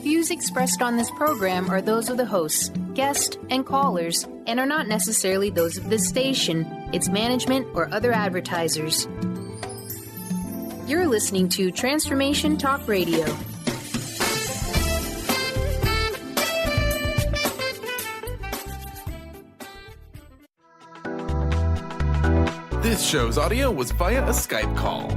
views expressed on this program are those of the hosts, guests, and callers, and are not necessarily those of this station, its management, or other advertisers. You're listening to Transformation Talk Radio. This show's audio was via a Skype call.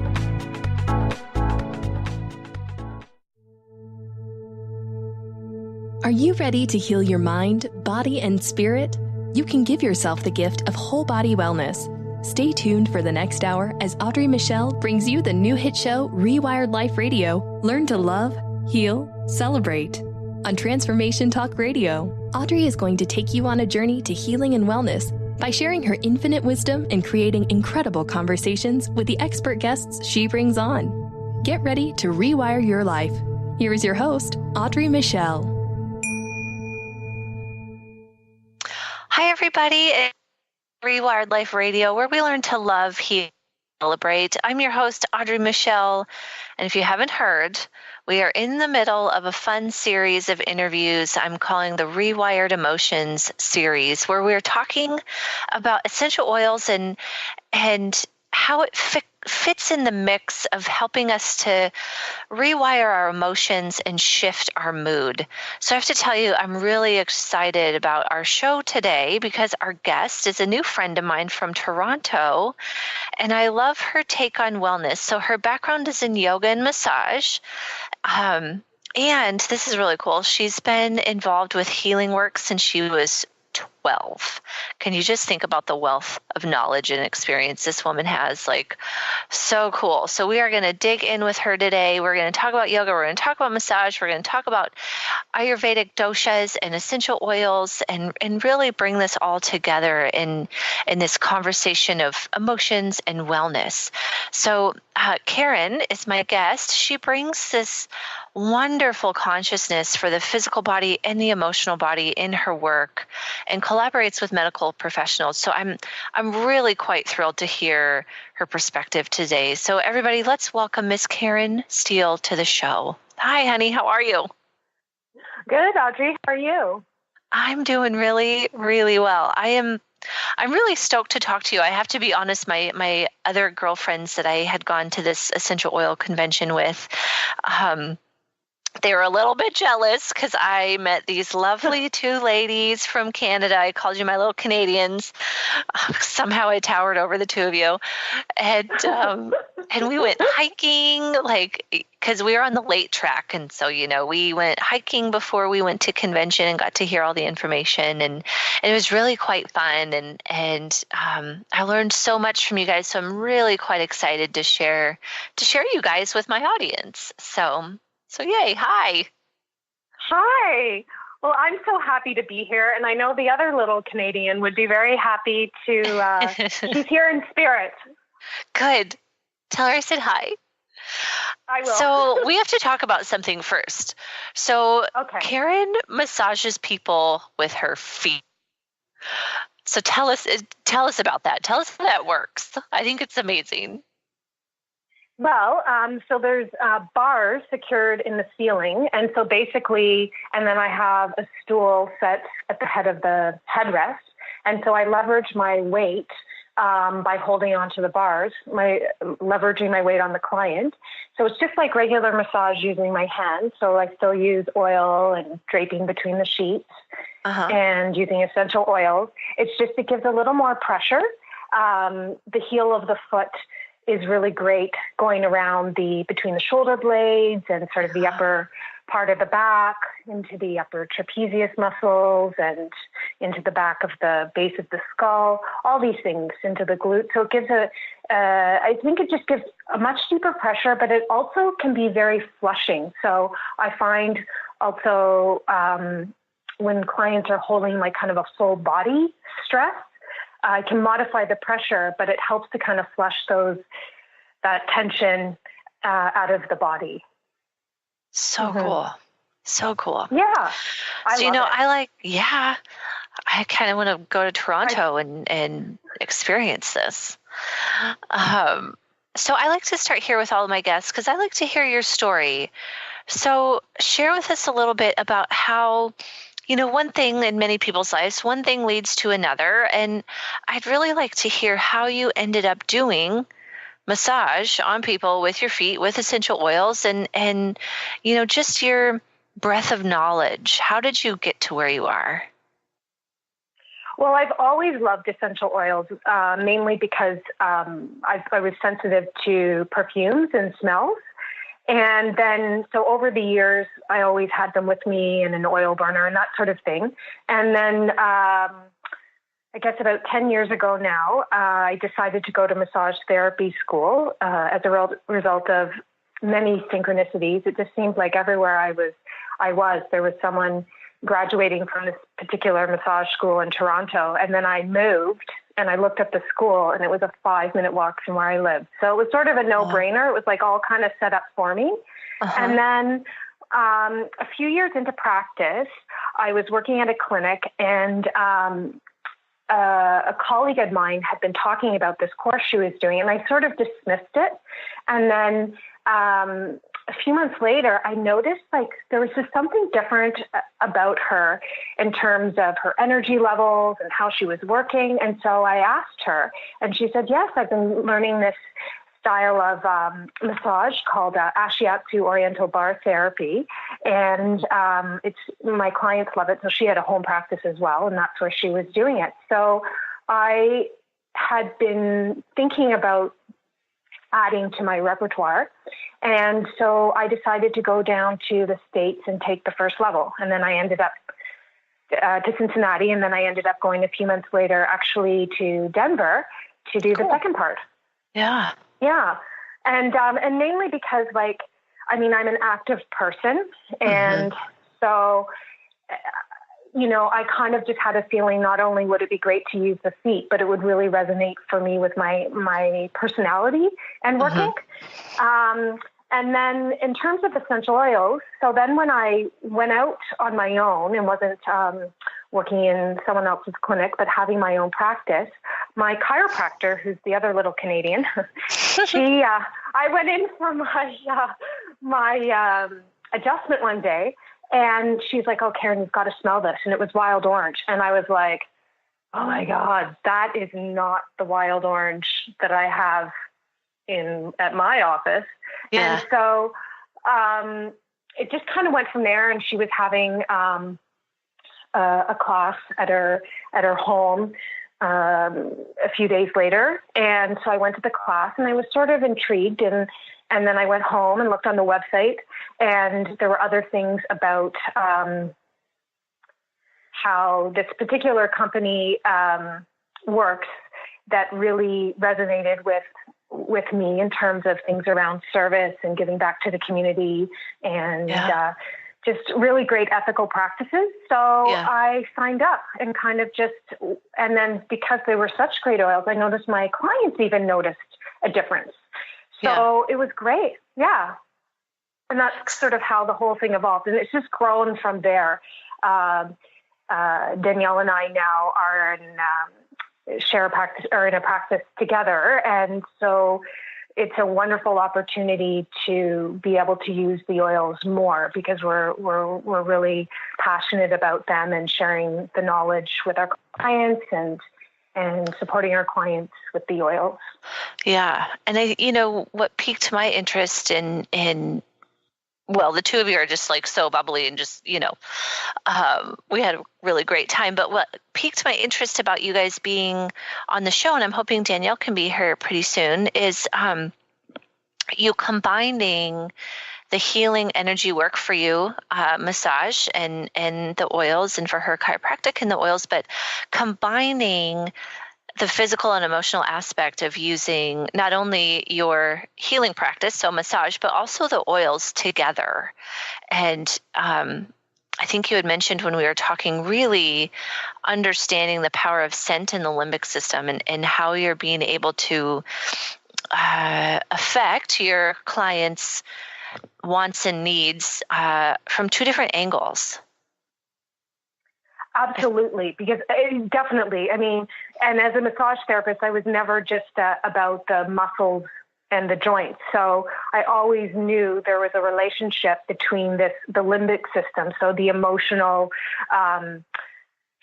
Are you ready to heal your mind, body, and spirit? You can give yourself the gift of whole body wellness. Stay tuned for the next hour as Audrey Michel brings you the new hit show, Rewired Life Radio. Learn to love, heal, celebrate. On Transformation Talk Radio, Audrey is going to take you on a journey to healing and wellness by sharing her infinite wisdom and creating incredible conversations with the expert guests she brings on. Get ready to rewire your life. Here is your host, Audrey Michel. Hi, everybody. It's Rewired Life Radio, where we learn to love, heal, celebrate. I'm your host, Audrey Michel, and if you haven't heard, we are in the middle of a fun series of interviews I'm calling the Rewired Emotions series, where we're talking about essential oils and how it fits in the mix of helping us to rewire our emotions and shift our mood. So I have to tell you, I'm really excited about our show today because our guest is a new friend of mine from Toronto, and I love her take on wellness. So her background is in yoga and massage. And this is really cool. She's been involved with healing work since she was 12. Can you just think about the wealth of knowledge and experience this woman has? Like, so cool. So we are going to dig in with her today. We're going to talk about yoga. We're going to talk about massage. We're going to talk about Ayurvedic doshas and essential oils and really bring this all together in this conversation of emotions and wellness. So Karen is my guest. She brings this wonderful consciousness for the physical body and the emotional body in her work and collaborates with medical professionals. So I'm really quite thrilled to hear her perspective today. So everybody, let's welcome Miss Karen Steele to the show. Hi, honey. How are you? Good, Audrey. How are you? I'm doing really, really well. I'm really stoked to talk to you. I have to be honest, my other girlfriends that I had gone to this essential oil convention with, they were a little bit jealous because I met these lovely two ladies from Canada. I called you my little Canadians. Somehow I towered over the two of you. And we went hiking, because we were on the late track. And so, we went hiking before we went to convention and got to hear all the information. And it was really quite fun. And I learned so much from you guys. So I'm really quite excited to share you guys with my audience. So yay, hi. Hi. Well, I'm so happy to be here, and I know the other little Canadian would be very happy to, she's here in spirit. Good. Tell her I said hi. I will. So we have to talk about something first. So okay. Karen massages people with her feet. So tell us about that. Tell us how that works. I think it's amazing. Well, so there's bars secured in the ceiling. And so basically, and then I have a stool set at the head of the headrest. And so I leverage my weight by holding onto the bars, leveraging my weight on the client. So it's just like regular massage using my hands. So I still use oil and draping between the sheets and using essential oils. It's just, it gives a little more pressure. The heel of the foot is really great going around between the shoulder blades and sort of the upper part of the back into the upper trapezius muscles and into the back of the base of the skull, all these things into the glute. So it gives I think it just gives a much deeper pressure, but it also can be very flushing. So I find also when clients are holding like kind of a full body stress, I can modify the pressure, but it helps to kind of flush that tension out of the body. So cool. So cool. Yeah. I kind of want to go to Toronto and experience this. So I like to start here with all of my guests because I like to hear your story. So share with us a little bit about how, one thing in many people's lives, one thing leads to another. And I'd really like to hear how you ended up doing massage on people with your feet with essential oils and just your breadth of knowledge. How did you get to where you are? Well, I've always loved essential oils, mainly because I was sensitive to perfumes and smells. And then, so over the years, I always had them with me and an oil burner and that sort of thing. And then, I guess about 10 years ago now, I decided to go to massage therapy school as a result of many synchronicities. It just seemed like everywhere there was someone graduating from this particular massage school in Toronto. And then I moved and I looked up the school and it was a 5-minute walk from where I lived. So it was sort of a no-brainer. It was like all kind of set up for me. And then a few years into practice, I was working at a clinic and a colleague of mine had been talking about this course she was doing and I sort of dismissed it. And then a few months later, I noticed like there was just something different about her in terms of her energy levels and how she was working. And so I asked her and she said, yes, I've been learning this style of massage called Ashiatsu Oriental Bar Therapy. And it's my clients love it. So she had a home practice as well. And that's where she was doing it. So I had been thinking about adding to my repertoire. And so I decided to go down to the States and take the first level. And then I ended up to Cincinnati. And then I ended up going a few months later, actually to Denver to do the second part. Yeah. Yeah. And mainly because I'm an active person. And so, I kind of just had a feeling not only would it be great to use the feet, but it would really resonate for me with my personality and working. And then in terms of essential oils, so then when I went out on my own and wasn't working in someone else's clinic, but having my own practice, my chiropractor, who's the other little Canadian, I went in for my adjustment one day. And she's like, oh, Karen, you've got to smell this. And it was wild orange. And I was like, oh, my God, that is not the wild orange that I have at my office. Yeah. And so it just kind of went from there. And she was having a class at her home a few days later. And so I went to the class and I was sort of intrigued. And then I went home and looked on the website, and there were other things about how this particular company works that really resonated with me in terms of things around service and giving back to the community and just really great ethical practices. So I signed up and and then because they were such great oils, I noticed my clients even noticed a difference. So it was great. Yeah. And that's sort of how the whole thing evolved. And it's just grown from there. Danielle and I now are in a practice together. And so it's a wonderful opportunity to be able to use the oils more because we're really passionate about them and sharing the knowledge with our clients and supporting our clients with the oils. Yeah. And what piqued my interest in the two of you are just like so bubbly and just, we had a really great time. But what piqued my interest about you guys being on the show, and I'm hoping Danielle can be here pretty soon, is you combining the healing energy work for you, massage and the oils, and for her chiropractic and the oils, but combining the physical and emotional aspect of using not only your healing practice, so massage, but also the oils together. And I think you had mentioned when we were talking, really understanding the power of scent in the limbic system and how you're being able to affect your clients' wants and needs from two different angles. Absolutely, because definitely, and as a massage therapist, I was never just about the muscles and the joints. So I always knew there was a relationship between the limbic system, so the emotional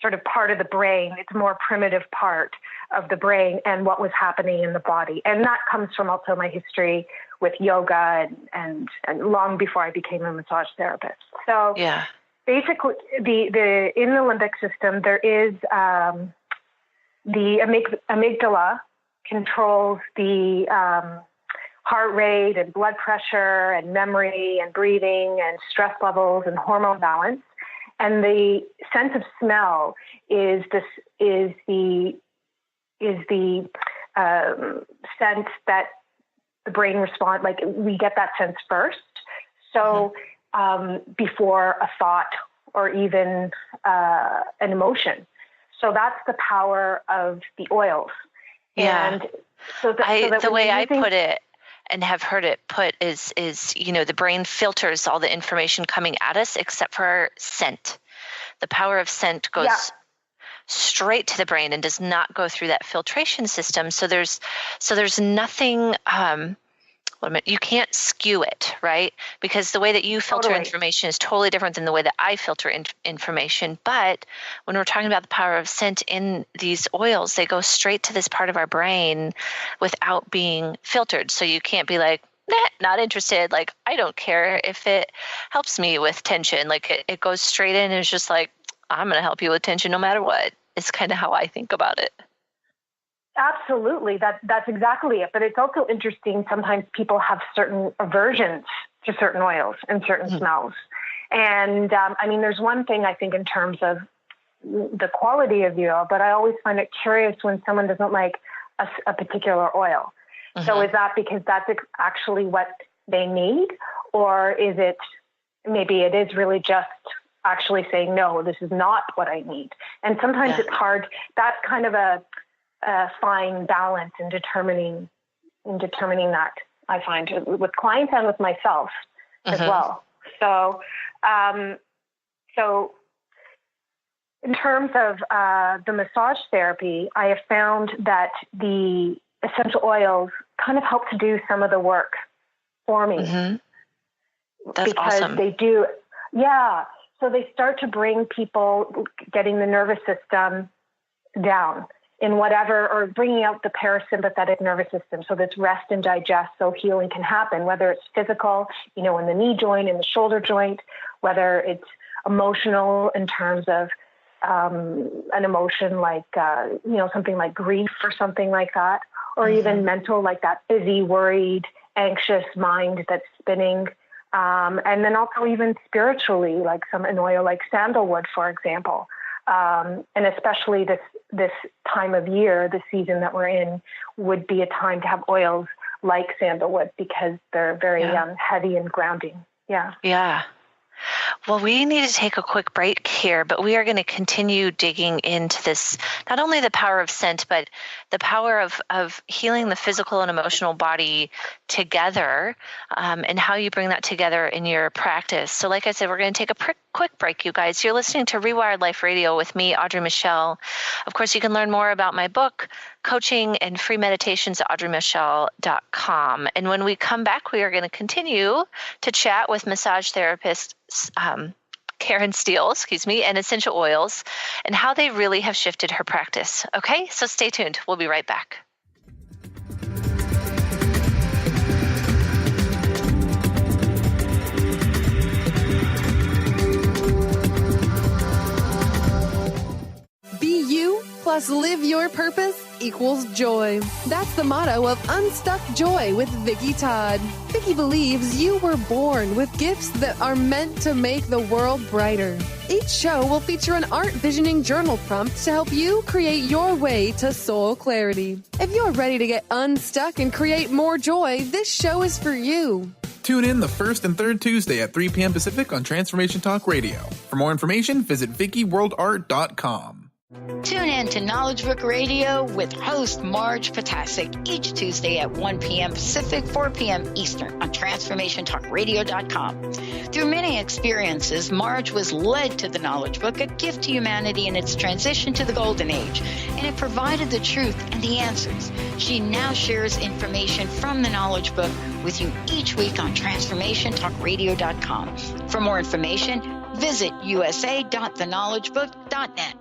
sort of part of the brain, it's a more primitive part of the brain, and what was happening in the body. And that comes from also my history with yoga and long before I became a massage therapist. So basically in the limbic system, there is the amygdala controls the heart rate and blood pressure and memory and breathing and stress levels and hormone balance. And the sense of smell is the sense that the brain responds, like we get that sense first. So before a thought or even an emotion. So that's the power of the oils. Yeah. And so the way I put it and have heard it put is, the brain filters all the information coming at us except for scent. The power of scent goes straight to the brain and does not go through that filtration system. So there's nothing, you can't skew it, right? Because the way that you filter information is totally different than the way that I filter information. But when we're talking about the power of scent in these oils, they go straight to this part of our brain without being filtered. So you can't be like, nah, not interested. Like, I don't care if it helps me with tension. Like it goes straight in and it's just like, I'm going to help you with tension no matter what. It's kind of how I think about it. Absolutely. That's exactly it. But it's also interesting. Sometimes people have certain aversions to certain oils and certain smells. And there's one thing I think in terms of the quality of the oil, but I always find it curious when someone doesn't like a particular oil. So is that because that's actually what they need? Or is it, maybe it is really just actually saying, no, this is not what I need. And sometimes it's hard. That's kind of a fine balance in determining that, I find, with clients and with myself as well. So, so in terms of the massage therapy, I have found that the essential oils kind of help to do some of the work for me. That's because awesome. They do. Yeah. So they start to bring people, getting the nervous system down in whatever, or bringing out the parasympathetic nervous system. So that's rest and digest, so healing can happen, whether it's physical, in the knee joint, in the shoulder joint, whether it's emotional in terms of an emotion like, something like grief or something like that, or even mental, like that busy, worried, anxious mind that's spinning. And then also even spiritually, like an oil like sandalwood, for example. And especially this time of year, the season that we're in, would be a time to have oils like sandalwood because they're very heavy and grounding. Yeah. Yeah. Well, we need to take a quick break here, but we are going to continue digging into this, not only the power of scent, but the power of healing the physical and emotional body together, and how you bring that together in your practice. So like I said, we're going to take a quick break, you guys. You're listening to Rewired Life Radio with me, Audrey Michel. Of course, you can learn more about my book, coaching, and free meditations at audreymichel.com. And when we come back, we are going to continue to chat with massage therapist Karen Steele, and essential oils, and how they really have shifted her practice. Okay, so stay tuned. We'll be right back. Be you plus live your purpose equals joy. That's the motto of Unstuck Joy with Vicki Todd. Vicki believes you were born with gifts that are meant to make the world brighter. Each show will feature an art visioning journal prompt to help you create your way to soul clarity. If you're ready to get unstuck and create more joy, this show is for you. Tune in the first and third Tuesday at 3 p.m. Pacific on Transformation Talk Radio. For more information, visit VickiWorldArt.com. Tune in to Knowledge Book Radio with host Marge Potasic each Tuesday at 1 p.m. Pacific, 4 p.m. Eastern on TransformationTalkRadio.com. Through many experiences, Marge was led to the Knowledge Book, a gift to humanity in its transition to the Golden Age, and it provided the truth and the answers. She now shares information from the Knowledge Book with you each week on TransformationTalkRadio.com. For more information, visit usa.theknowledgebook.net.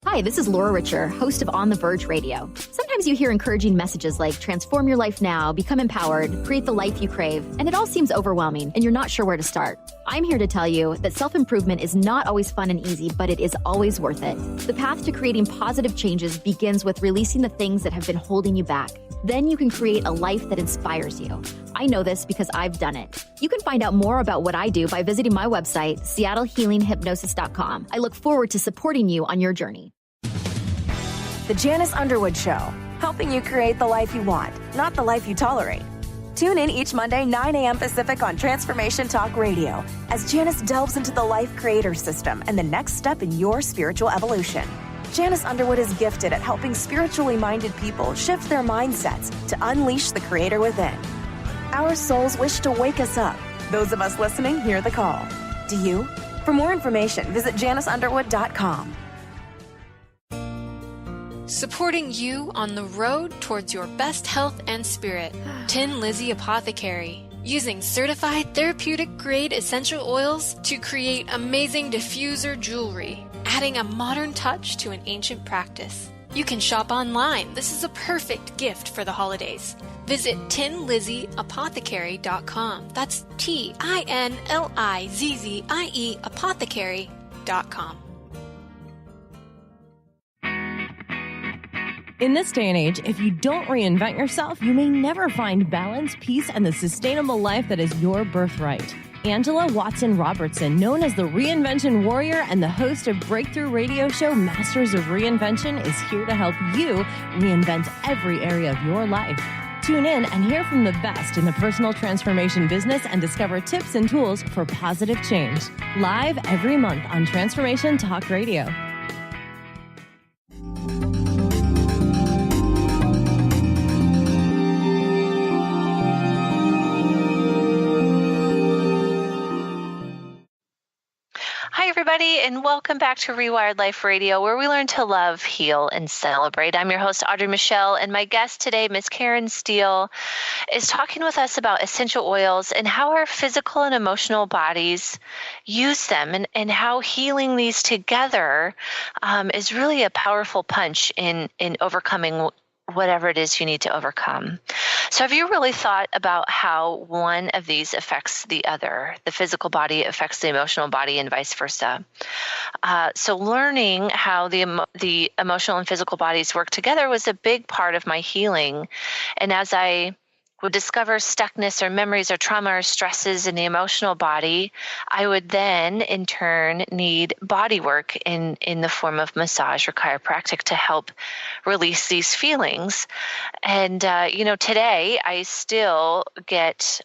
Hi, this is Laura Richer, host of On the Verge Radio. Sometimes you hear encouraging messages like transform your life now, become empowered, create the life you crave, and it all seems overwhelming and you're not sure where to start. I'm here to tell you that self-improvement is not always fun and easy, but it is always worth it. The path to creating positive changes begins with releasing the things that have been holding you back. Then you can create a life that inspires you. I know this because I've done it. You can find out more about what I do by visiting my website, seattlehealinghypnosis.com. I look forward to supporting you on your journey. The Janice Underwood Show, helping you create the life you want, not the life you tolerate. Tune in each Monday, 9 a.m. Pacific on Transformation Talk Radio as Janice delves into the life creator system and the next step in your spiritual evolution. Janice Underwood is gifted at helping spiritually minded people shift their mindsets to unleash the creator within. Our souls wish to wake us up. Those of us listening hear the call. Do you? For more information, visit janiceunderwood.com. Supporting you on the road towards your best health and spirit. Tin Lizzie Apothecary. Using certified therapeutic grade essential oils to create amazing diffuser jewelry, adding a modern touch to an ancient practice. You can shop online. This is a perfect gift for the holidays. Visit tinlizzieapothecary.com. That's TINLIZZIE apothecary.com. In this day and age, if you don't reinvent yourself, you may never find balance, peace, and the sustainable life that is your birthright. Angela Watson Robertson, known as the Reinvention Warrior and the host of breakthrough radio show Masters of Reinvention, is here to help you reinvent every area of your life. Tune in and hear from the best in the personal transformation business and discover tips and tools for positive change. Live every month on Transformation Talk Radio. Hi, everybody, and welcome back to Rewired Life Radio, where we learn to love, heal, and celebrate. I'm your host, Audrey Michel, and my guest today, Miss Karen Steele, is talking with us about essential oils and how our physical and emotional bodies use them, and how healing these together is really a powerful punch in overcoming whatever it is you need to overcome. So have you really thought about how one of these affects the other? The physical body affects the emotional body and vice versa. So learning how the emotional and physical bodies work together was a big part of my healing. And as I would discover stuckness or memories or trauma or stresses in the emotional body, I would then in turn need body work in the form of massage or chiropractic to help release these feelings. And, today I still get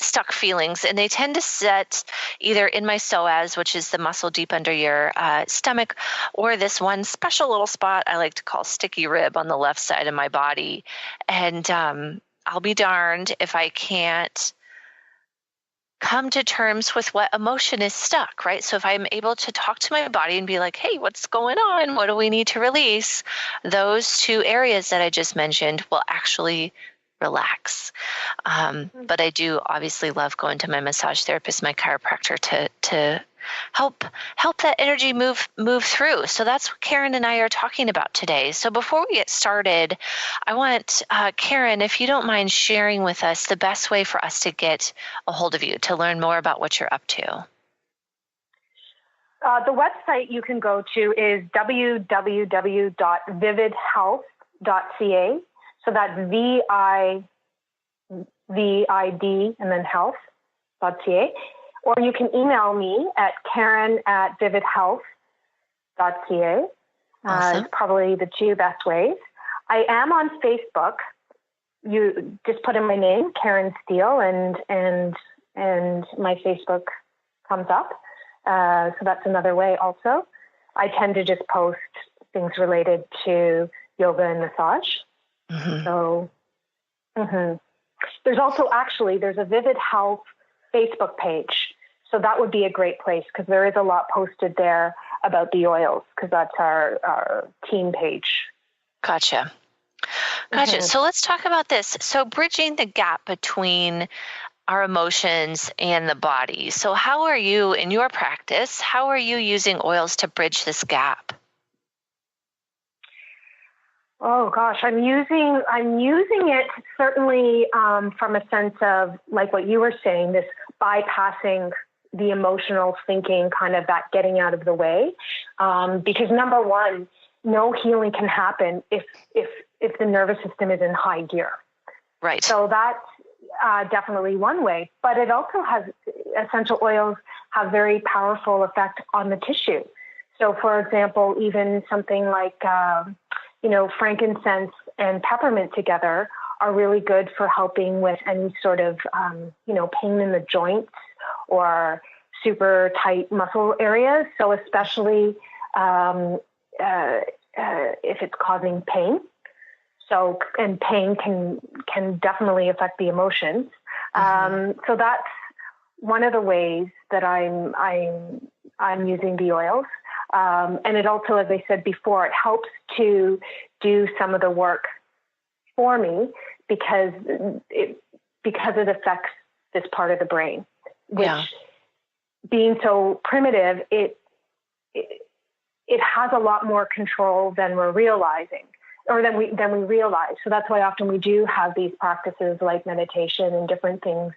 stuck feelings, and they tend to set either in my psoas, which is the muscle deep under your stomach, or this one special little spot I like to call sticky rib on the left side of my body. And I'll be darned if I can't come to terms with what emotion is stuck, right? So if I'm able to talk to my body and be like, hey, what's going on? What do we need to release? Those two areas that I just mentioned will actually relax. But I do obviously love going to my massage therapist, my chiropractor, to help that energy move through. So that's what Karen and I are talking about today. So before we get started, I want Karen, if you don't mind sharing with us the best way for us to get a hold of you, to learn more about what you're up to. The website you can go to is www.vividhealth.ca. So that's VIVID and then health.ca. Or you can email me at karen@vividhealth.ca. Awesome. It's probably the two best ways. I am on Facebook. You just put in my name, Karen Steele, and my Facebook comes up. So that's another way also. I tend to just post things related to yoga and massage. Mm-hmm. So there's a Vivid Health Facebook page. So that would be a great place because there is a lot posted there about the oils because that's our team page. Gotcha. So let's talk about this. So bridging the gap between our emotions and the body. So how are you, in your practice, how are you using oils to bridge this gap? Oh gosh, I'm using it certainly from a sense of like what you were saying, this bypassing the emotional thinking, kind of that getting out of the way. Because number one, no healing can happen if the nervous system is in high gear. Right. So that's definitely one way, but it also has essential oils have very powerful effect on the tissue. So for example, even something like, frankincense and peppermint together are really good for helping with any sort of, pain in the joints or super tight muscle areas. So especially if it's causing pain. So, and pain can definitely affect the emotions. So that's one of the ways that I'm using the oils. And it also, as I said before, it helps to do some of the work for me because it affects this part of the brain, which being so primitive, it has a lot more control than we're realizing. Or than we realize. So that's why often we do have these practices like meditation and different things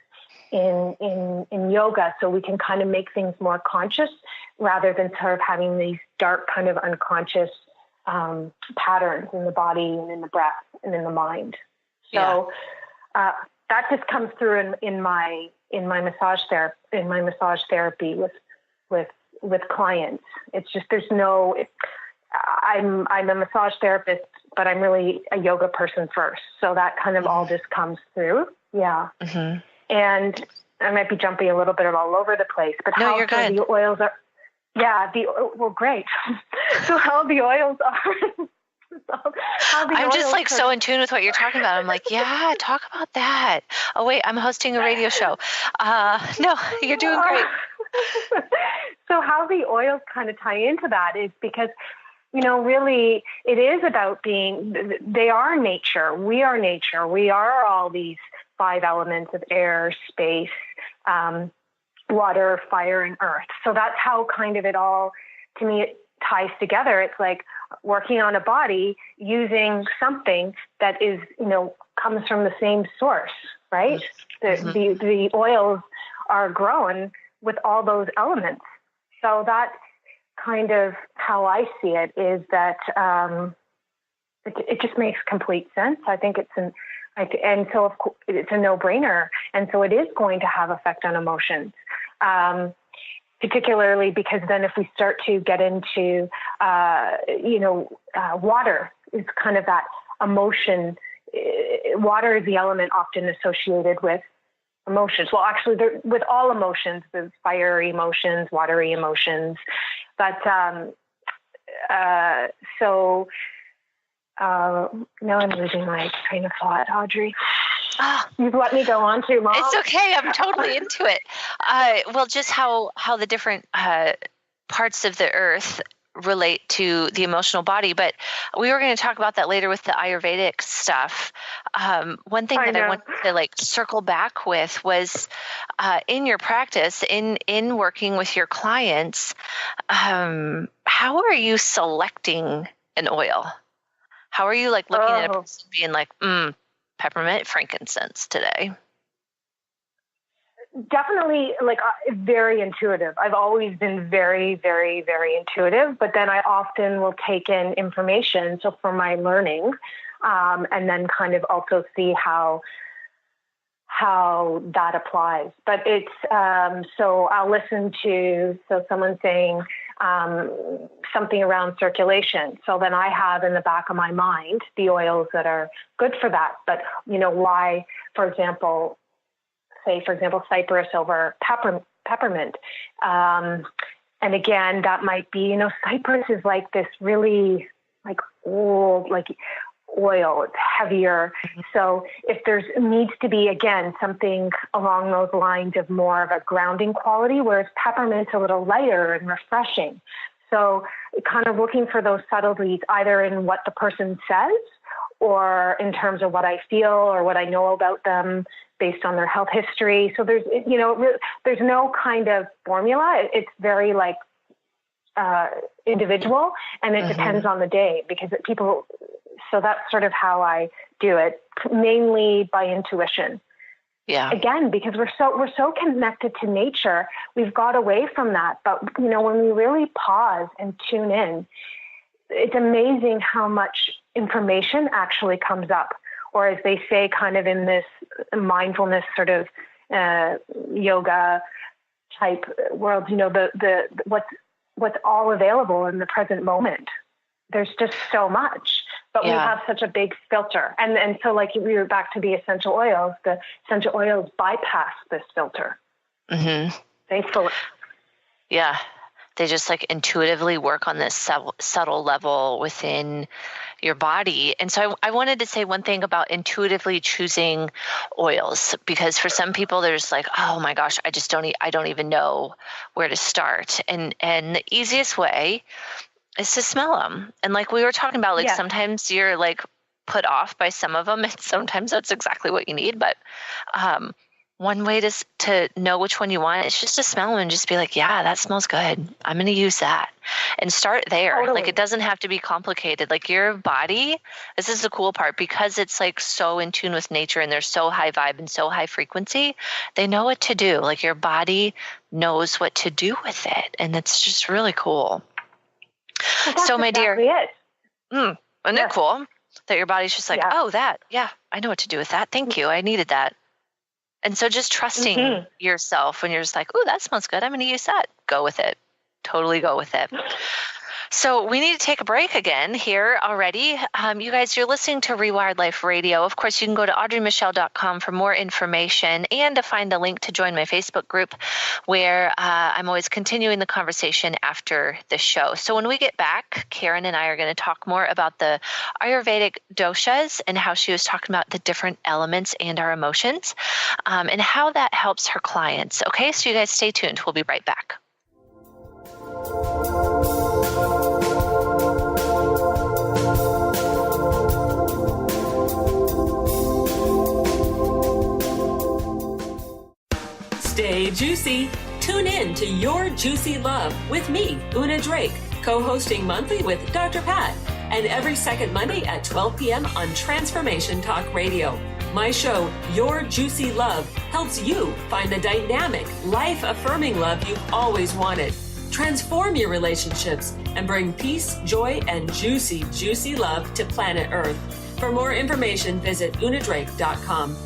in yoga, so we can kind of make things more conscious rather than sort of having these dark kind of unconscious patterns in the body and in the breath and in the mind. So that just comes through in my massage therapy with clients. It's just I'm a massage therapist, but I'm really a yoga person first. So that kind of all just comes through. Yeah. Mm-hmm. And I might be jumping a little bit all over the place, but no, you're good. The oils are, great. So how the oils are, I'm just like so in tune with what you're talking about. I'm like, yeah, talk about that. Oh wait, I'm hosting a radio show. No, you're doing great. So how the oils kind of tie into that is because, really it is about they are nature. We are nature. We are all these 5 elements of air, space, water, fire, and earth. So that's how kind of it all, to me, it ties together. It's like working on a body using something that is, comes from the same source, right? The oils are grown with all those elements. So that's kind of how I see it, is that it just makes complete sense. I think and so of course it's a no-brainer. And so it is going to have effect on emotions, particularly because then if we start to get into, water is kind of that emotion. Water is the element often associated with emotions. Well, actually, with all emotions, there's fire emotions, watery emotions. But now I'm losing my train of thought, Audrey. You've let me go on too long. It's okay. I'm totally into it. Well, just how the different parts of the earth relate to the emotional body, but we were going to talk about that later with the Ayurvedic stuff. One thing that I wanted to circle back with was in your practice, in working with your clients, how are you selecting an oil? How are you looking at a person being like, peppermint, frankincense today? Definitely very intuitive. I've always been very, very, very intuitive, but then I often will take in information. So for my learning, and then kind of also see how that applies. But it's, so I'll listen to, someone saying, something around circulation. So then I have in the back of my mind the oils that are good for that. But why, for example, cypress over peppermint. And again, that might be, cypress is like this really like old, like oil. It's heavier. So if there's needs to be, again, something along those lines of more of a grounding quality, whereas peppermint's a little lighter and refreshing. So kind of looking for those subtleties, either in what the person says or in terms of what I feel or what I know about them based on their health history. So there's, there's no kind of formula. It's very like individual, and it depends on the day because so that's sort of how I do it, mainly by intuition. Yeah. Again, because we're so connected to nature, we've got away from that. But, when we really pause and tune in, it's amazing how much information actually comes up. Or as they say, kind of in this mindfulness sort of yoga type world, what's all available in the present moment. There's just so much. But we have such a big filter. And so like we were back to the essential oils bypass this filter. Mm-hmm. Thankfully. Yeah. They just like intuitively work on this subtle level within your body. And so I wanted to say one thing about intuitively choosing oils, because for some people there's like, oh my gosh, I don't even know where to start. And the easiest way is to smell them. And like we were talking about, like sometimes you're like put off by some of them and sometimes that's exactly what you need. But one way to know which one you want is just to smell them and just be like, yeah, that smells good. I'm going to use that and start there. Totally. Like it doesn't have to be complicated. Like your body, this is the cool part, because it's like so in tune with nature and they're so high vibe and so high frequency, they know what to do. Like your body knows what to do with it. And it's just really cool. Well, so my exactly dear, isn't it cool that your body's just like, oh, that, I know what to do with that. Thank you. I needed that. And so just trusting yourself when you're just like, oh, that smells good. I'm going to use that. Go with it. Totally go with it. So we need to take a break again here already. You guys, you're listening to Rewired Life Radio. Of course, you can go to audreymichel.com for more information and to find a link to join my Facebook group where I'm always continuing the conversation after the show. So when we get back, Karen and I are going to talk more about the Ayurvedic doshas and how she was talking about the different elements and our emotions and how that helps her clients. Okay, so you guys stay tuned. We'll be right back. Stay juicy. Tune in to Your Juicy Love with me, Una Drake, co-hosting monthly with Dr. Pat, and every second Monday at 12 p.m. on Transformation Talk Radio. My show, Your Juicy Love, helps you find the dynamic, life-affirming love you've always wanted. Transform your relationships and bring peace, joy, and juicy, juicy love to planet Earth. For more information, visit unadrake.com.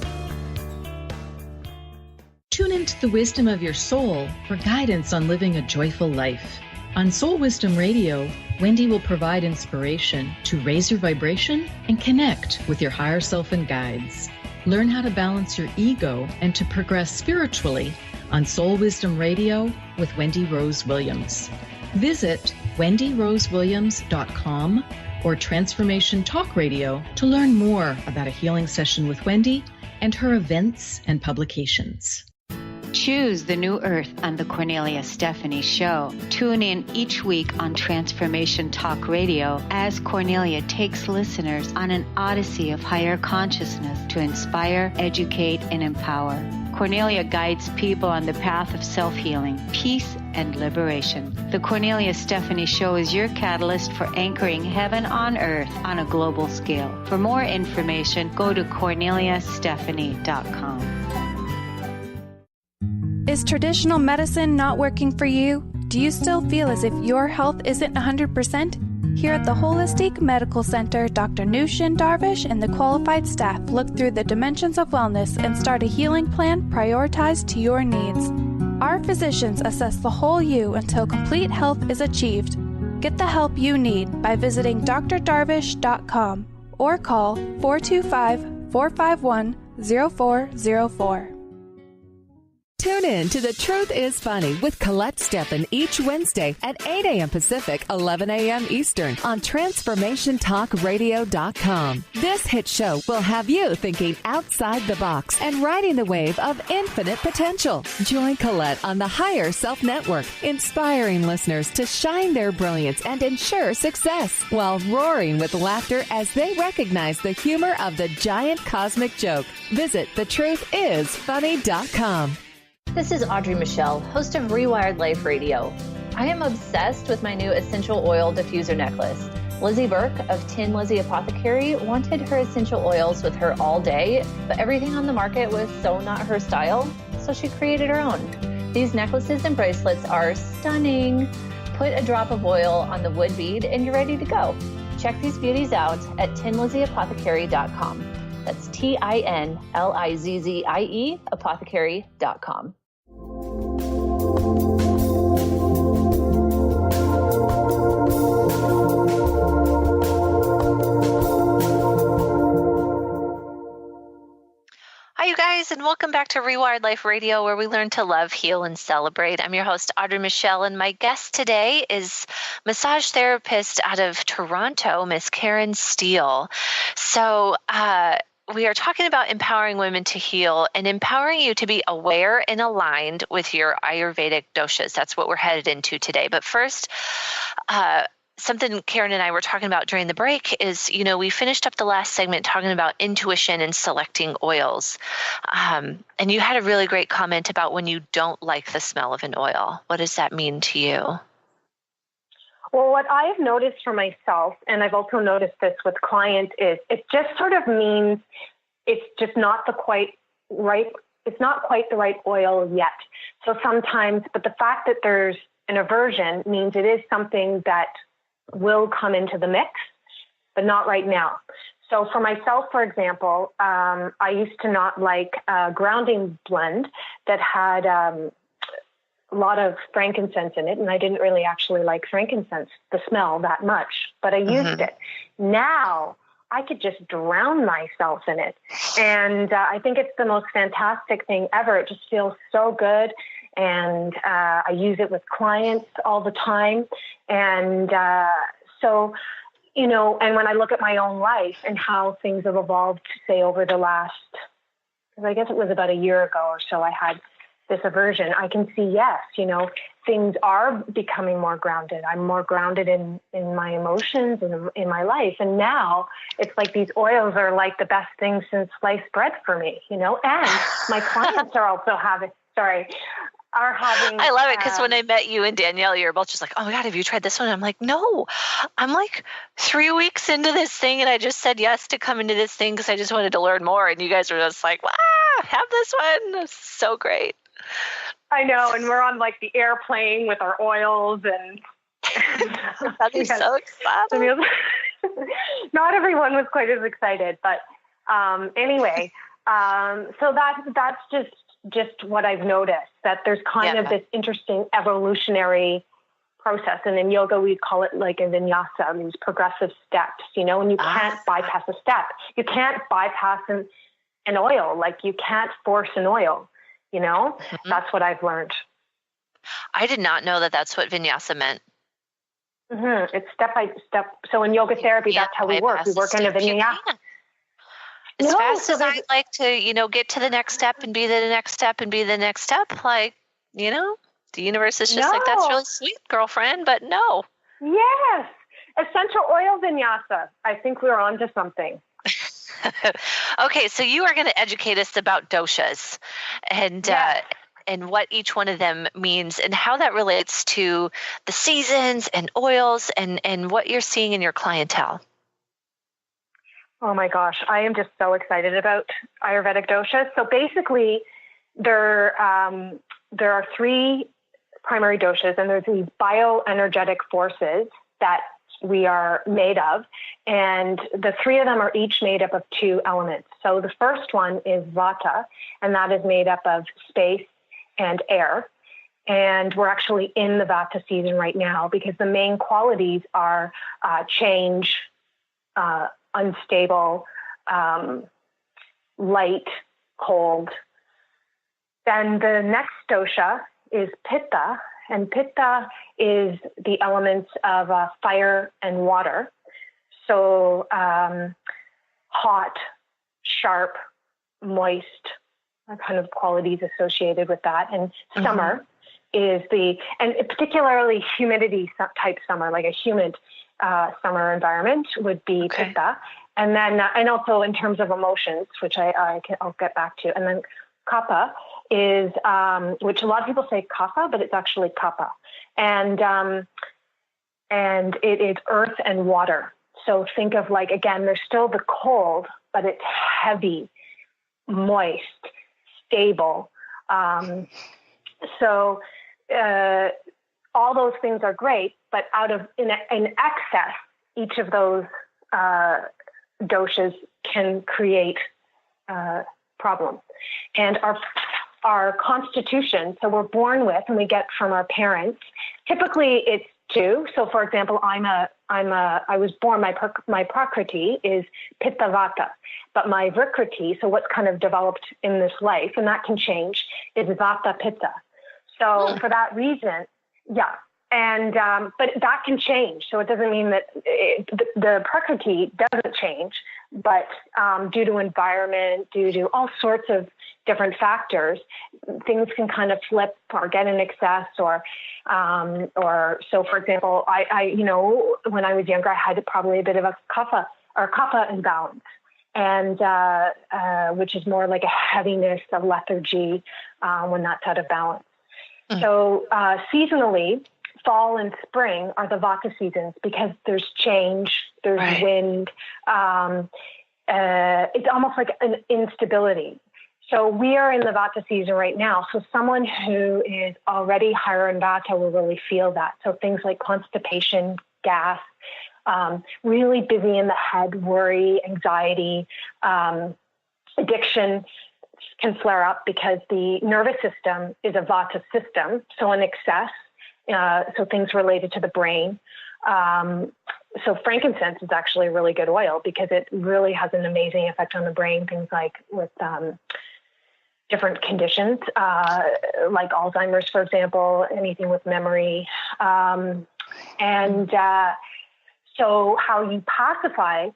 Tune into the wisdom of your soul for guidance on living a joyful life. On Soul Wisdom Radio, Wendy will provide inspiration to raise your vibration and connect with your higher self and guides. Learn how to balance your ego and to progress spiritually on Soul Wisdom Radio with Wendy Rose Williams. Visit wendyrosewilliams.com or Transformation Talk Radio to learn more about a healing session with Wendy and her events and publications. Choose the New Earth on the Cornelia Stephanie Show. Tune in each week on Transformation Talk Radio as Cornelia takes listeners on an odyssey of higher consciousness to inspire, educate, and empower. Cornelia guides people on the path of self-healing, peace, and liberation. The Cornelia Stephanie Show is your catalyst for anchoring heaven on earth on a global scale. For more information, go to corneliastephanie.com. Is traditional medicine not working for you? Do you still feel as if your health isn't 100%? Here at the Holistic Medical Center, Dr. Nushin Darvish and the qualified staff look through the dimensions of wellness and start a healing plan prioritized to your needs. Our physicians assess the whole you until complete health is achieved. Get the help you need by visiting drdarvish.com or call 425-451-0404. Tune in to The Truth is Funny with Colette Steffen each Wednesday at 8 a.m. Pacific, 11 a.m. Eastern on TransformationTalkRadio.com. This hit show will have you thinking outside the box and riding the wave of infinite potential. Join Colette on the Higher Self Network, inspiring listeners to shine their brilliance and ensure success while roaring with laughter as they recognize the humor of the giant cosmic joke. Visit thetruthisfunny.com. This is Audrey Michel, host of Rewired Life Radio. I am obsessed with my new essential oil diffuser necklace. Lizzie Burke of Tin Lizzie Apothecary wanted her essential oils with her all day, but everything on the market was so not her style, so she created her own. These necklaces and bracelets are stunning. Put a drop of oil on the wood bead and you're ready to go. Check these beauties out at tinlizzieapothecary.com. That's TINLIZZIE apothecary.com. Hi, you guys, and welcome back to Rewired Life Radio, where we learn to love, heal, and celebrate. I'm your host, Audrey Michel, and my guest today is massage therapist out of Toronto, Miss Karen Steele. So, we are talking about empowering women to heal and empowering you to be aware and aligned with your Ayurvedic doshas. That's what we're headed into today. But first, something Karen and I were talking about during the break is, we finished up the last segment talking about intuition and selecting oils. And you had a really great comment about when you don't like the smell of an oil. What does that mean to you? Well, what I've noticed for myself, and I've also noticed this with clients, is it just sort of means it's just not quite the right oil yet. So sometimes, but the fact that there's an aversion means it is something that will come into the mix, but not right now. So for myself, for example, I used to not like a grounding blend that had a lot of frankincense in it, and I didn't really actually like frankincense, the smell, that much, but I used it. Now I could just drown myself in it, and I think it's the most fantastic thing ever. It just feels so good, and I use it with clients all the time, and so, and when I look at my own life and how things have evolved, say, over the last, I guess it was about a year ago or so, I had this aversion, I can see, yes, things are becoming more grounded. I'm more grounded in my emotions and in my life. And now it's like these oils are like the best thing since sliced bread for me, and my clients are also having, I love it because when I met you and Danielle, you were both just like, oh my God, have you tried this one? I'm like, no, I'm like 3 weeks into this thing and I just said yes to come into this thing because I just wanted to learn more. And you guys were just like, have this one. It's so great. I know, and we're on like the airplane with our oils, and that'd be so exciting. Not everyone was quite as excited, but anyway, so that's just what I've noticed, that there's kind of this interesting evolutionary process, and in yoga we call it like a vinyasa, these progressive steps, and you can't bypass a step. You can't bypass an oil, like you can't force an oil. That's what I've learned. I did not know that that's what vinyasa meant. Mm-hmm. It's step by step. So in yoga therapy, that's how we work. We work in a vinyasa. As fast as I like to, get to the next step and be the next step and be the next step, like, the universe is just like, that's really sweet, girlfriend, but no. Yes. Essential oil vinyasa. I think we're on to something. Okay, so you are going to educate us about doshas and what each one of them means and how that relates to the seasons and oils and what you're seeing in your clientele. Oh my gosh, I am just so excited about Ayurvedic doshas. So basically, there are three primary doshas, and there's these bioenergetic forces that we are made of, and the three of them are each made up of two elements. So the first one is Vata, and that is made up of space and air. And we're actually in the Vata season right now because the main qualities are change, unstable, light, cold, Then the next dosha is Pitta, and Pitta is the elements of fire and water. So hot, sharp, moist, kind of qualities associated with that. And summer is and particularly humidity type summer, like a humid summer environment would be Pitta. And then, and also in terms of emotions, which I'll get back to. And then Kapha is, which a lot of people say Kapha, but it's actually Kapha. And it is earth and water. So think of like, again, there's still the cold, but it's heavy, moist, stable. So all those things are great, but in excess, each of those doshas can create problems. And our constitution, so we're born with, and we get from our parents, typically it's 2. So for example, I was born, my prakriti is Pitta Vata, but my Vikriti, so what's kind of developed in this life, and that can change, is Vata Pitta. So for that reason, yeah. And, but that can change. So it doesn't mean that the prakriti doesn't change, but due to environment, due to all sorts of different factors, things can kind of flip or get in excess or so for example, I when I was younger, I had probably a bit of a kapha imbalance, and which is more like a heaviness, a lethargy when that's out of balance. So seasonally, fall and spring are the Vata seasons because there's change, there's wind. It's almost like an instability. So we are in the Vata season right now. So someone who is already higher in Vata will really feel that. So things like constipation, gas, really busy in the head, worry, anxiety, addiction can flare up because the nervous system is a Vata system. So in excess, so things related to the brain. So frankincense is actually a really good oil because it really has an amazing effect on the brain, things like with different conditions, like Alzheimer's, for example, anything with memory. So how you pacify,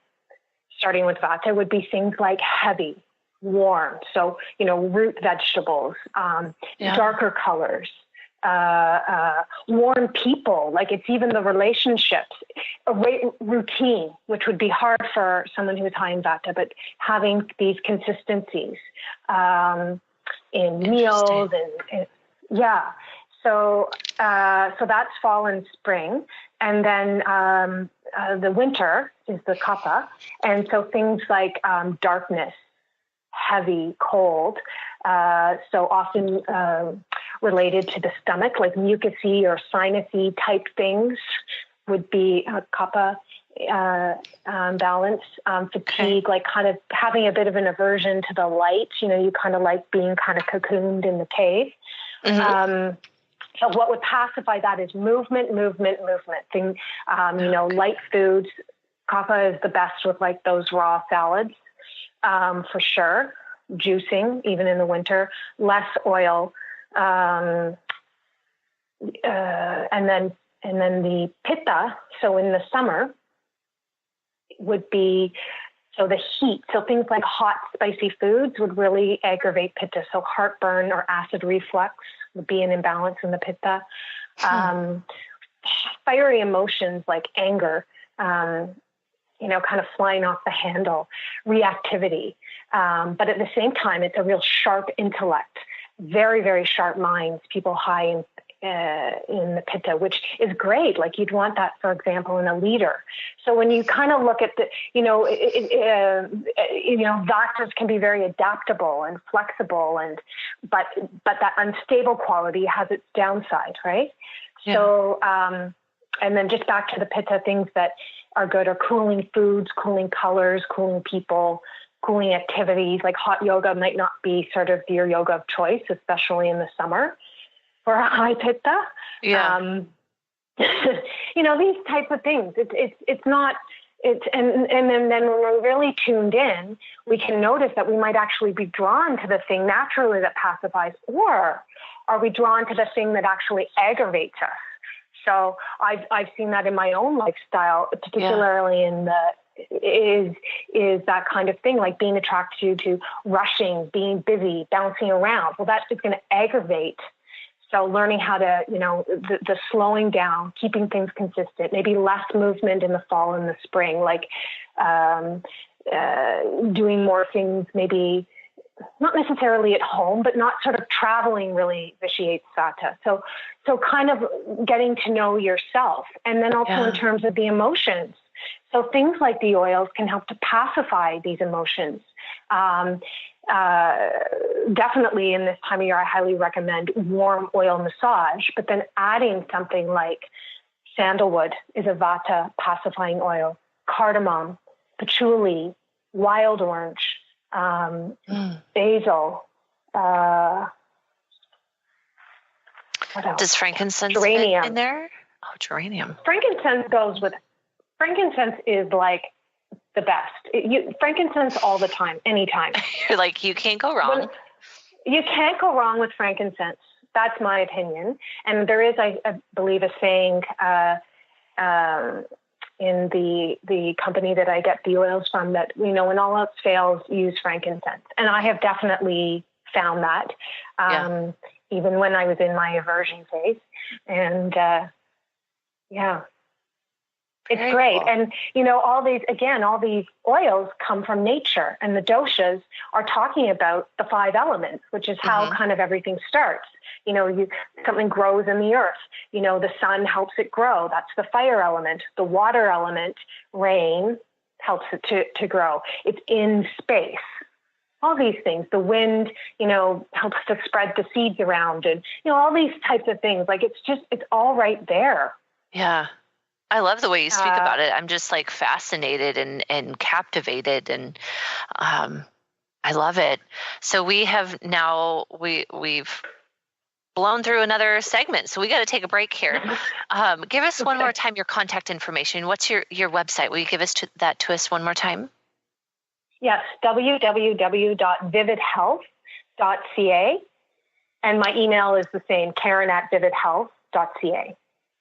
starting with Vata, would be things like heavy, warm. So, root vegetables, darker colors, warm people, like it's even the relationships, a routine, which would be hard for someone who is high in Vata, but having these consistencies in meals and So that's fall and spring. And then the winter is the Kapha. And so things like darkness, heavy, cold, so often related to the stomach, like mucousy or sinusy type things would be Kapha balance, fatigue, like kind of having a bit of an aversion to the light. You kind of like being kind of cocooned in the cave. So what would pacify that is movement. Thing, light foods. Kapha is the best with like those raw salads, for sure. Juicing, even in the winter, less oil, and then the Pitta. So in the summer would be the heat. So things like hot, spicy foods would really aggravate Pitta. So heartburn or acid reflux would be an imbalance in the Pitta. Fiery emotions like anger, kind of flying off the handle, reactivity. But at the same time, it's a real sharp intellect, very, very sharp minds, people high in the Pitta, which is great. Like you'd want that, for example, in a leader. So when you kind of look at the, Vatas can be very adaptable and flexible, but that unstable quality has its downside, right? Yeah. So, and then just back to the Pitta, things that are good are cooling foods, cooling colors, cooling people, cooling activities. Like hot yoga might not be sort of your yoga of choice, especially in the summer for a high Pitta. Yeah. These types of things. It's not and then when we're really tuned in, we can notice that we might actually be drawn to the thing naturally that pacifies, or are we drawn to the thing that actually aggravates us? So I've seen that in my own lifestyle, particularly in is that kind of thing, like being attracted to rushing, being busy, bouncing around. Well, that is going to aggravate. So learning how to, the slowing down, keeping things consistent, maybe less movement in the fall and the spring, like doing more things, maybe not necessarily at home, but not sort of traveling really vitiates Vata. So kind of getting to know yourself. And then also in terms of the emotions. So things like the oils can help to pacify these emotions. Definitely in this time of year, I highly recommend warm oil massage, but then adding something like sandalwood is a Vata pacifying oil, cardamom, patchouli, wild orange, basil. What else? Does frankincense geranium fit in there? Oh, geranium. Frankincense is like the best. Frankincense all the time, anytime. You're like, you can't go wrong. You can't go wrong with frankincense. That's my opinion. And there is, I believe, a saying in the company that I get the oils from that, when all else fails, use frankincense. And I have definitely found that, even when I was in my aversion phase. And it's great. Cool. And, all these oils come from nature, and the doshas are talking about the 5 elements, which is how kind of everything starts. Something grows in the earth, the sun helps it grow. That's the fire element. The water element, rain, helps it to grow. It's in space. All these things, the wind, helps to spread the seeds around, and, all these types of things. Like, it's all right there. Yeah. I love the way you speak about it. I'm just like fascinated and captivated, and I love it. So we have now we've blown through another segment, so we got to take a break here. Give us one more time your contact information. What's your website? Will you give us that to us one more time? Yes, www.vividhealth.ca, and my email is the same, Karen@vividhealth.ca.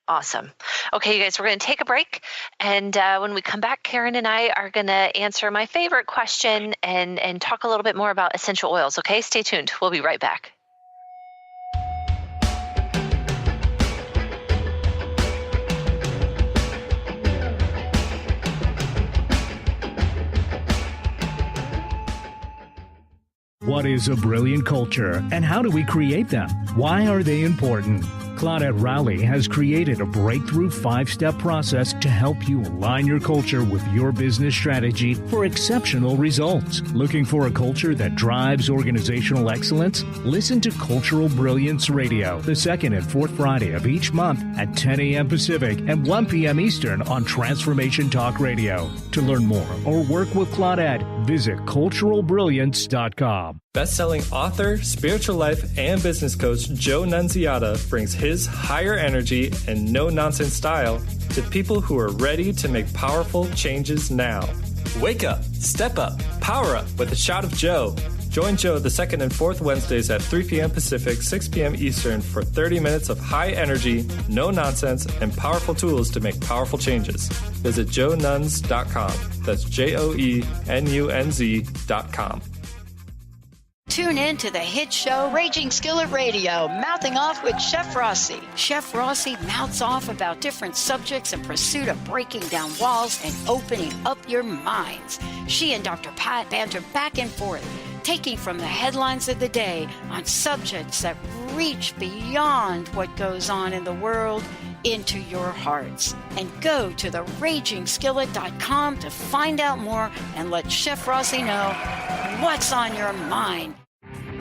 Awesome. Okay, you guys, we're going to take a break. And when we come back, Karen and I are going to answer my favorite question and talk a little bit more about essential oils. Okay, stay tuned. We'll be right back. What is a brilliant culture, and how do we create them? Why are they important? Claudette Rowley has created a breakthrough 5-step process to help you align your culture with your business strategy for exceptional results. Looking for a culture that drives organizational excellence? Listen to Cultural Brilliance Radio, the second and fourth Friday of each month at 10 a.m. Pacific and 1 p.m. Eastern on Transformation Talk Radio. To learn more or work with Claudette, visit culturalbrilliance.com. Best-selling author, spiritual life, and business coach Joe Nunziata brings his higher energy and no-nonsense style to people who are ready to make powerful changes now. Wake up, step up, power up with a shot of Joe. Join Joe the second and fourth Wednesdays at 3 p.m. Pacific, 6 p.m. Eastern for 30 minutes of high energy, no nonsense, and powerful tools to make powerful changes. Visit joenuns.com. That's JOENUNZ.com. Tune in to the hit show Raging Skillet Radio, Mouthing Off with Chef Rossi. Chef Rossi mouths off about different subjects in pursuit of breaking down walls and opening up your minds. She and Dr. Pat banter back and forth, taking from the headlines of the day on subjects that reach beyond what goes on in the world into your hearts. And go to theragingskillet.com to find out more and let Chef Rossi know what's on your mind.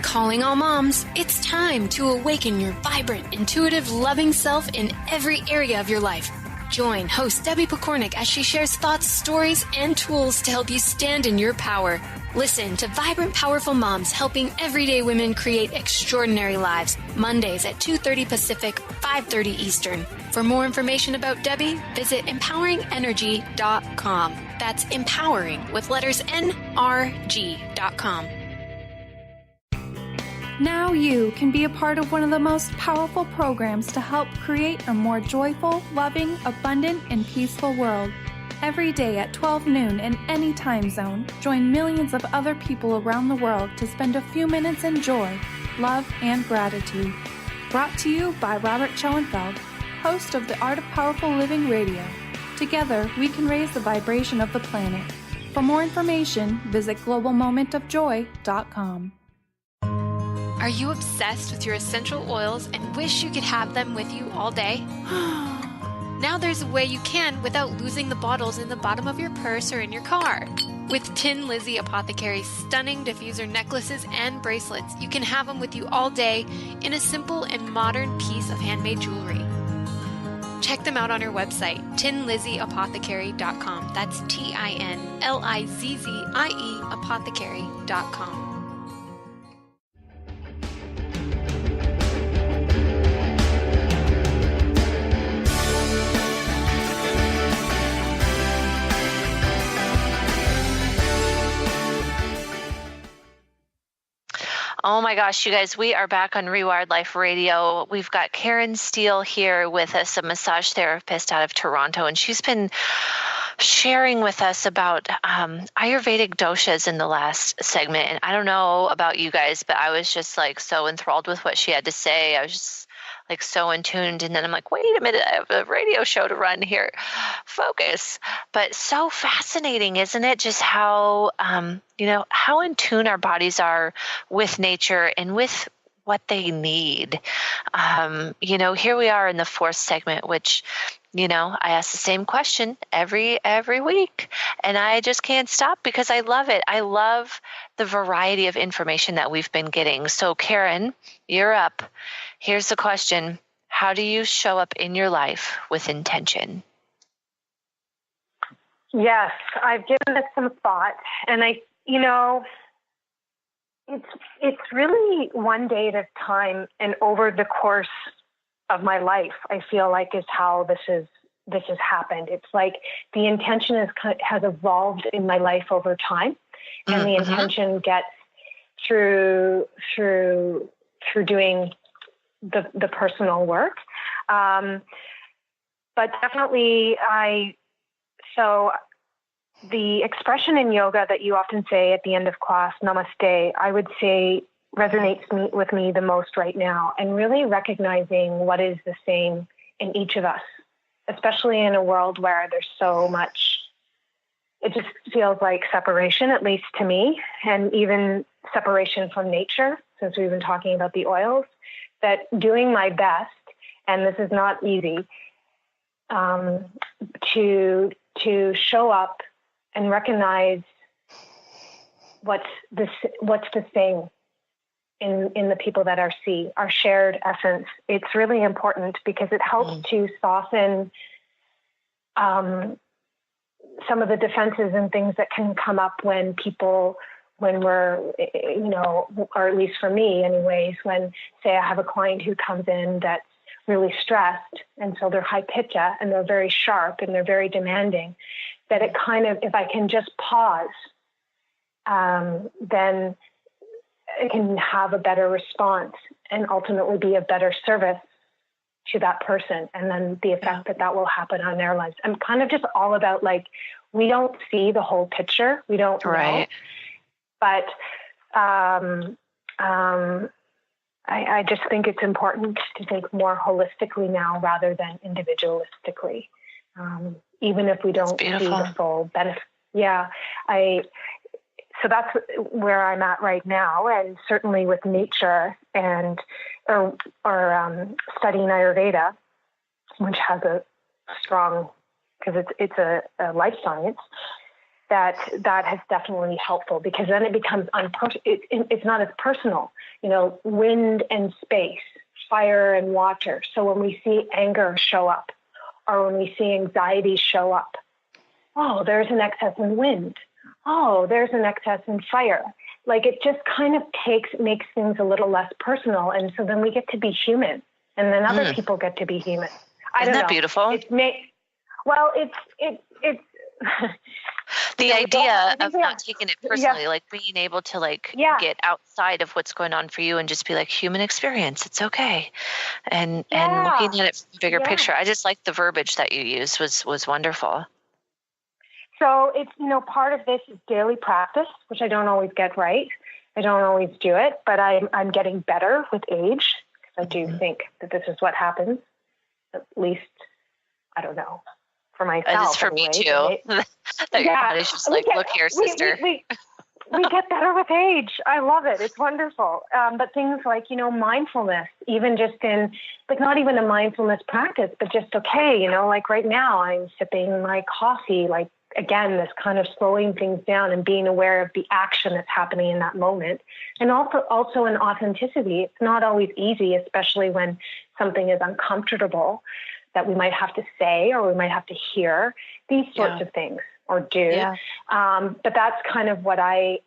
Calling all moms, it's time to awaken your vibrant, intuitive, loving self in every area of your life. Join host Debbie Pokornik as she shares thoughts, stories, and tools to help you stand in your power. Listen to Vibrant, Powerful Moms helping everyday women create extraordinary lives. Mondays at 2:30 Pacific, 5:30 Eastern. For more information about Debbie, visit empoweringenergy.com. That's empowering with letters NRG.com. Now you can be a part of one of the most powerful programs to help create a more joyful, loving, abundant, and peaceful world. Every day at 12 noon in any time zone, join millions of other people around the world to spend a few minutes in joy, love, and gratitude. Brought to you by Robert Schoenfeld, host of the Art of Powerful Living Radio. Together, we can raise the vibration of the planet. For more information, visit globalmomentofjoy.com. Are you obsessed with your essential oils and wish you could have them with you all day? Now there's a way you can without losing the bottles in the bottom of your purse or in your car. With Tin Lizzie Apothecary's stunning diffuser necklaces and bracelets, you can have them with you all day in a simple and modern piece of handmade jewelry. Check them out on her website, tinlizzieapothecary.com. That's TINLIZZIE apothecary.com. Oh my gosh, you guys, we are back on Rewired Life Radio. We've got Karen Steele here with us, a massage therapist out of Toronto, and she's been sharing with us about Ayurvedic doshas in the last segment. And I don't know about you guys, but I was just like so enthralled with what she had to say. I was just like so in tuned. And then I'm like, wait a minute, I have a radio show to run here. Focus. But so fascinating, isn't it? Just how, how in tune our bodies are with nature and with what they need. Here we are in the fourth segment, which, I ask the same question every week, and I just can't stop because I love it. I love the variety of information that we've been getting. So Karen, you're up. Here's the question. How do you show up in your life with intention? Yes, I've given it some thought, and it's really one day at a time, and over the course of my life, I feel like is how this has happened. It's like the intention has evolved in my life over time, and the intention gets through doing the personal work. But definitely the expression in yoga that you often say at the end of class, namaste, I would say resonates with me the most right now, and really recognizing what is the same in each of us, especially in a world where there's so much, it just feels like separation, at least to me, and even separation from nature, since we've been talking about the oils, that doing my best, and this is not easy, to show up and recognize what's the thing in the people that see our shared essence. It's really important because it helps to soften some of the defenses and things that can come up when we're, or at least for me anyways, when say I have a client who comes in that's really stressed, and so they're high pitta and they're very sharp and they're very demanding, that it kind of, if I can just pause, then it can have a better response and ultimately be a better service to that person. And then the effect that will happen on their lives. I'm kind of just all about we don't see the whole picture. We don't know. But I just think it's important to think more holistically now rather than individualistically. Even if we don't see the full benefit. Yeah. So that's where I'm at right now, and certainly with nature or studying Ayurveda, which has a strong, because it's a life science, that has definitely helpful, because then it becomes it's not as personal, wind and space, fire and water. So when we see anger show up, or when we see anxiety show up, oh, there's an excess in wind. oh, there's an excess in fire. Like it just kind of makes things a little less personal. And so then we get to be human, and then other people get to be human. Isn't that beautiful? It's the idea of not taking it personally, like being able to get outside of what's going on for you and just be like, human experience, it's okay. And looking at it from a bigger picture. I just like the verbiage that you used was wonderful. So it's, part of this is daily practice, which I don't always get right. I don't always do it, but I'm getting better with age, because I do think that this is what happens. At least, I don't know, for myself. It is for me too. Right? That your body's just look here, sister. We get better with age. I love it. It's wonderful. But things like, mindfulness, even just in, not even a mindfulness practice, but just, like right now I'm sipping my coffee, again, this kind of slowing things down and being aware of the action that's happening in that moment. And also in authenticity. It's not always easy, especially when something is uncomfortable that we might have to say or we might have to hear, these sorts of things, or do. Yeah. But that's kind of what I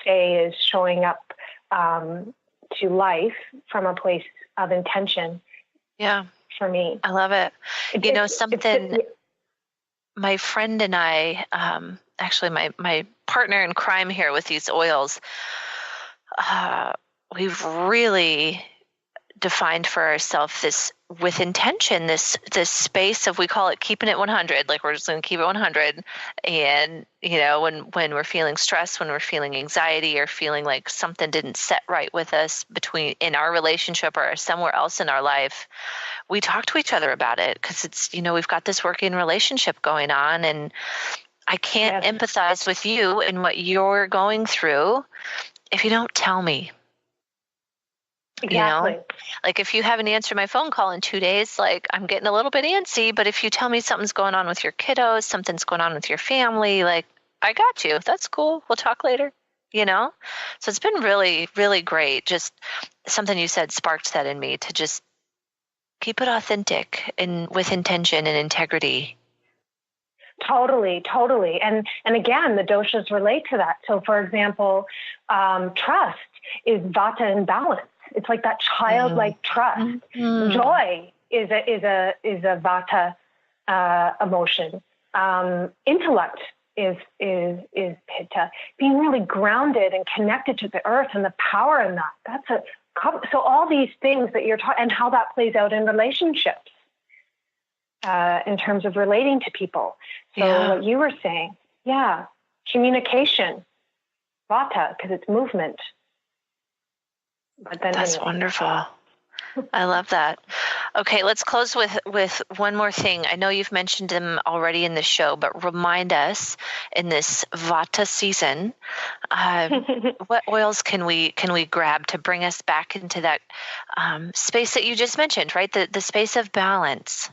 say is showing up to life from a place of intention. Yeah. For me. I love it. My friend and I, actually my partner in crime here with these oils, we've really defined for ourselves this with intention, this space of, we call it keeping it 100. Like we're just going to keep it 100. And, when we're feeling stress, when we're feeling anxiety or feeling like something didn't set right with us in our relationship or somewhere else in our life, we talk to each other about it, because it's, we've got this working relationship going on, and I can't empathize with you and what you're going through if you don't tell me. Exactly. Like if you haven't answered my phone call in 2 days, I'm getting a little bit antsy, but if you tell me something's going on with your kiddos, something's going on with your family, I got you. That's cool. We'll talk later, So it's been really, really great. Just something you said sparked that in me, to just keep it authentic and with intention and integrity. Totally. And again, the doshas relate to that. So for example, trust is vata in balance. It's like that childlike trust. Joy is a vata emotion. Intellect is pitta. Being really grounded and connected to the earth and the power in that. So all these things that you're talking, and how that plays out in relationships, in terms of relating to people. So what you were saying, communication, vata, because it's movement. But then that's wonderful. I love that. Okay, let's close with one more thing. I know you've mentioned them already in the show, but remind us in this Vata season, what oils can we grab to bring us back into that space that you just mentioned, right? The space of balance.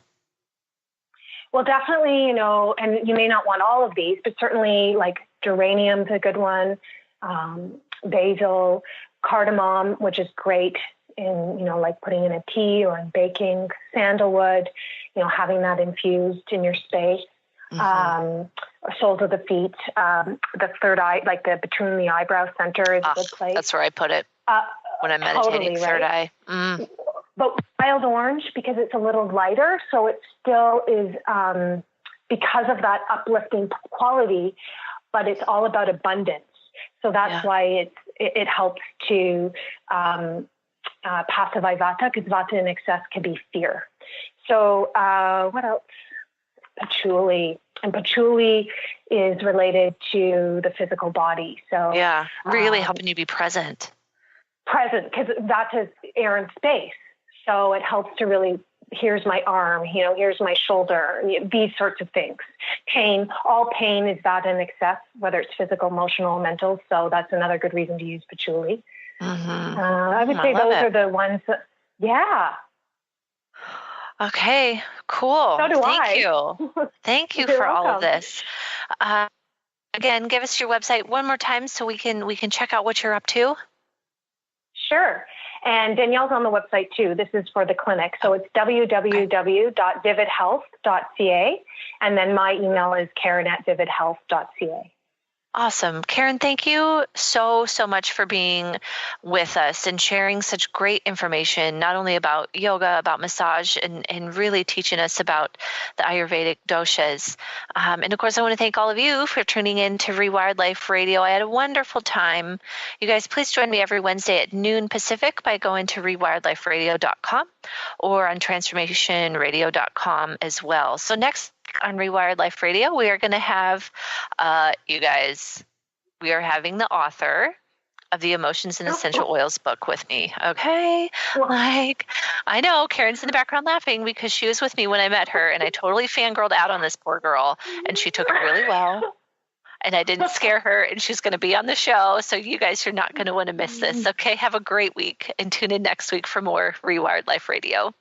Well, definitely, and you may not want all of these, but certainly geranium's a good one, basil, cardamom, which is great in, putting in a tea or in baking, sandalwood, having that infused in your space, soles of the feet, the third eye, the between the eyebrow center is a good place. That's where I put it when I'm meditating, totally, third eye. But wild orange, because it's a little lighter, so it still is, because of that uplifting quality, but it's all about abundance. So that's why it helps to pacify vata, because vata in excess can be fear. So what else? Patchouli. And patchouli is related to the physical body. So really helping you be present. Because vata's air and space. So it helps to really, here's my arm, here's my shoulder, these sorts of things. Pain, all pain is vata in excess, whether it's physical, emotional, mental. So that's another good reason to use patchouli. I would say those are the ones that, Okay, cool. So do Thank you. Thank you for all of this. Again, give us your website one more time so we can check out what you're up to. Sure. And Danielle's on the website too. This is for the clinic. So it's www.vividhealth.ca. And then my email is Karen@vividhealth.ca. Awesome. Karen, thank you so much for being with us and sharing such great information, not only about yoga, about massage, and really teaching us about the Ayurvedic doshas. And of course, I want to thank all of you for tuning in to Rewired Life Radio. I had a wonderful time. You guys, please join me every Wednesday at noon Pacific by going to rewiredliferadio.com or on transformationradio.com as well. So next on Rewired Life Radio, we are going to have, you guys, we are having the author of the Emotions and Essential Oils book with me. Okay. Like, I know Karen's in the background laughing because she was with me when I met her, and I totally fangirled out on this poor girl, and she took it really well. And I didn't scare her, and she's going to be on the show. So you guys are not going to want to miss this. Okay. Have a great week, and tune in next week for more Rewired Life Radio.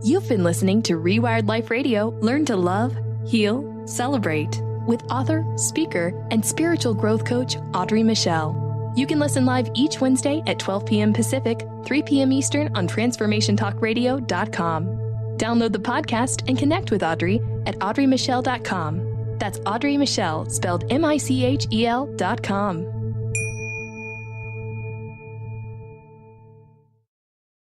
You've been listening to Rewired Life Radio. Learn to love, heal, celebrate with author, speaker, and spiritual growth coach Audrey Michel. You can listen live each Wednesday at 12 p.m. Pacific, 3 p.m. Eastern on TransformationTalkRadio.com. Download the podcast and connect with Audrey at AudreyMichel.com. That's Audrey Michel, spelled MICHEL.com.